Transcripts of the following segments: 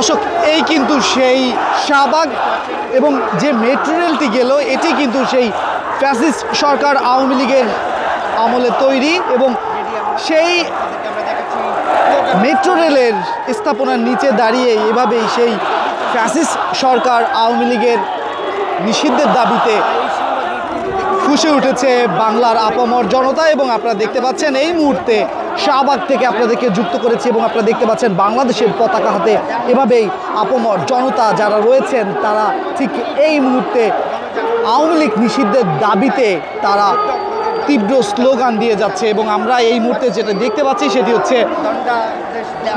দর্শক, এই কিন্তু সেই শাহবাগ এবং যে মেট্রো রেলটি গেল এটি কিন্তু সেই ফ্যাসিস্ট সরকার আওয়ামী লীগের আমলে তৈরি, এবং সেই মেট্রো রেলের স্থাপনার নিচে দাঁড়িয়ে এভাবেই সেই ফ্যাসিস্ট সরকার আওয়ামী লীগের নিষিদ্ধের দাবিতে ফুঁসে উঠেছে বাংলার আপামর জনতা। এবং আপনারা দেখতে পাচ্ছেন এই মুহূর্তে শাহবাগ থেকে আপনাদেরকে যুক্ত করেছি, এবং আপনারা দেখতে পাচ্ছেন বাংলাদেশের পতাকা হাতে এভাবেই আপামর জনতা যারা রয়েছেন তারা ঠিক এই মুহূর্তে আওয়ামী লীগ নিষিদ্ধের দাবিতে তারা তীব্র স্লোগান দিয়ে যাচ্ছে। এবং আমরা এই মুহূর্তে যেটা দেখতে পাচ্ছি সেটি হচ্ছে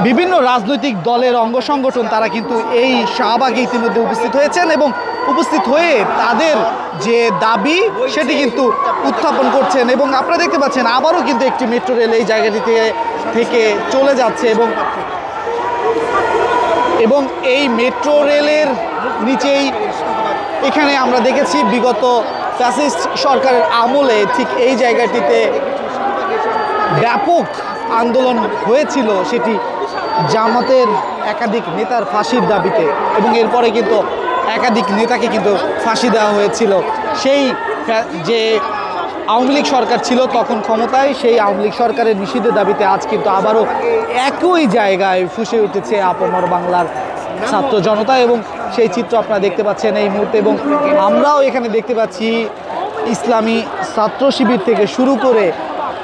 বিভিন্ন রাজনৈতিক দলের অঙ্গ সংগঠন তারা কিন্তু এই শাহবাগে ইতিমধ্যে উপস্থিত হয়েছেন, এবং উপস্থিত হয়ে তাদের যে দাবি সেটি কিন্তু উত্থাপন করছেন। এবং আপনারা দেখতে পাচ্ছেন আবারও কিন্তু একটি মেট্রো রেল এই জায়গাটিতে থেকে চলে যাচ্ছে, এবং এই মেট্রো রেলের নিচেই এখানে আমরা দেখেছি বিগত ফ্যাসিস্ট সরকারের আমলে ঠিক এই জায়গাটিতে ব্যাপক আন্দোলন হয়েছিল, সেটি জামাতের একাধিক নেতার ফাঁসির দাবিতে, এবং এরপরে কিন্তু একাধিক নেতাকে কিন্তু ফাঁসি দেওয়া হয়েছিল। সেই যে আওয়ামী লীগ সরকার ছিল তখন ক্ষমতায়, সেই আওয়ামী লীগ সরকারের নিষিদ্ধের দাবিতে আজ কিন্তু আবারও একই জায়গায় ফুঁসে উঠেছে আপামর বাংলার ছাত্র জনতা, এবং সেই চিত্র আপনারা দেখতে পাচ্ছেন এই মুহূর্তে। এবং আমরাও এখানে দেখতে পাচ্ছি ইসলামী ছাত্র শিবির থেকে শুরু করে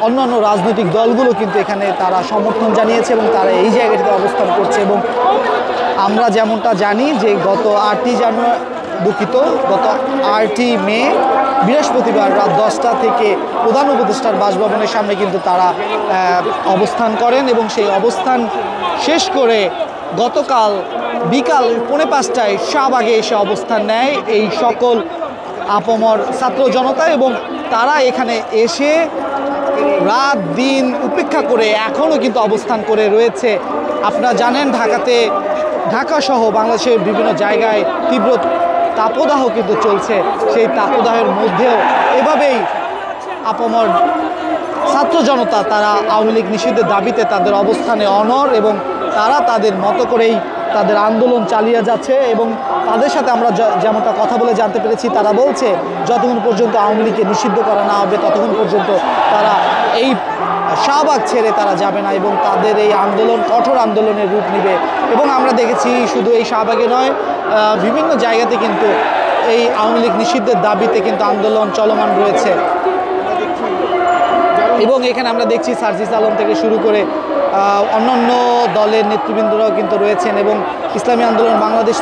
অন্যান্য রাজনৈতিক দলগুলো কিন্তু এখানে তারা সমর্থন জানিয়েছে এবং তারা এই জায়গাটিতে অবস্থান করছে। এবং আমরা যেমনটা জানি যে গত 8ই মে বৃহস্পতিবার রাত 10টা থেকে প্রধান উপদেষ্টার বাসভবনের সামনে কিন্তু তারা অবস্থান করেন, এবং সেই অবস্থান শেষ করে গতকাল বিকাল 4:45টায় শাহবাগে এসে অবস্থান নেয় এই সকল আপামর ছাত্র জনতা। এবং তারা এখানে এসে রাত দিন উপেক্ষা করে এখনও কিন্তু অবস্থান করে রয়েছে। আপনারা জানেন ঢাকা সহ বাংলাদেশের বিভিন্ন জায়গায় তীব্র তাপদাহ কিন্তু চলছে, সেই তাপদাহের মধ্যেও এভাবেই আপামর ছাত্র জনতা তারা আওয়ামী লীগ নিষিদ্ধের দাবিতে তাদের অবস্থানে অনড়, এবং তারা তাদের মতো করেই তাদের আন্দোলন চালিয়ে যাচ্ছে। এবং তাদের সাথে আমরা যেমনটা কথা বলে জানতে পেরেছি, তারা বলছে যতক্ষণ পর্যন্ত আওয়ামী লীগকে নিষিদ্ধ করা না হবে ততক্ষণ পর্যন্ত তারা এই শাহবাগ ছেড়ে তারা যাবে না, এবং তাদের এই আন্দোলন কঠোর আন্দোলনের রূপ নেবে। এবং আমরা দেখেছি শুধু এই শাহবাগে নয়, বিভিন্ন জায়গাতে কিন্তু এই আওয়ামী লীগ নিষিদ্ধের দাবিতে কিন্তু আন্দোলন চলমান রয়েছে। এবং এখানে আমরা দেখছি সার্জিস আলম থেকে শুরু করে অন্যান্য দলের নেতৃবৃন্দরাও কিন্তু রয়েছেন, এবং ইসলামী আন্দোলন বাংলাদেশ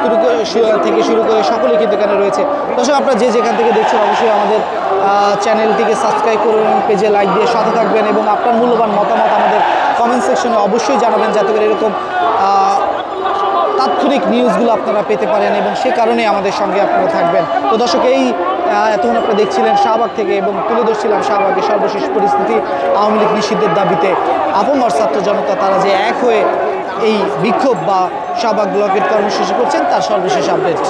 থেকে শুরু করে সকলেই কিন্তু এখানে রয়েছে। দর্শক, আপনারা যে যেখান থেকে দেখছেন অবশ্যই আমাদের চ্যানেলটিকে সাবস্ক্রাইব করুন, পেজে লাইক দিয়ে সাথে থাকবেন, এবং আপনার মূল্যবান মতামত আমাদের কমেন্ট সেকশনে অবশ্যই জানাবেন, যাতে করে এরকম তাৎক্ষণিক নিউজগুলো আপনারা পেতে পারেন, এবং সে কারণেই আমাদের সঙ্গে আপনারা থাকবেন। তো দর্শক, এই এতক্ষণ আপনারা দেখছিলেন শাহবাগ থেকে, এবং তুলে ধরছিলাম শাহবাগের সর্বশেষ পরিস্থিতি আওয়ামী লীগ নিষিদ্ধের দাবিতে আপামর ছাত্র জনতা তারা যে এক হয়ে এই বিক্ষোভ বা শাহবাগ ব্লকেট কর্মসূচি করছেন তার সর্বশেষ আপডেট।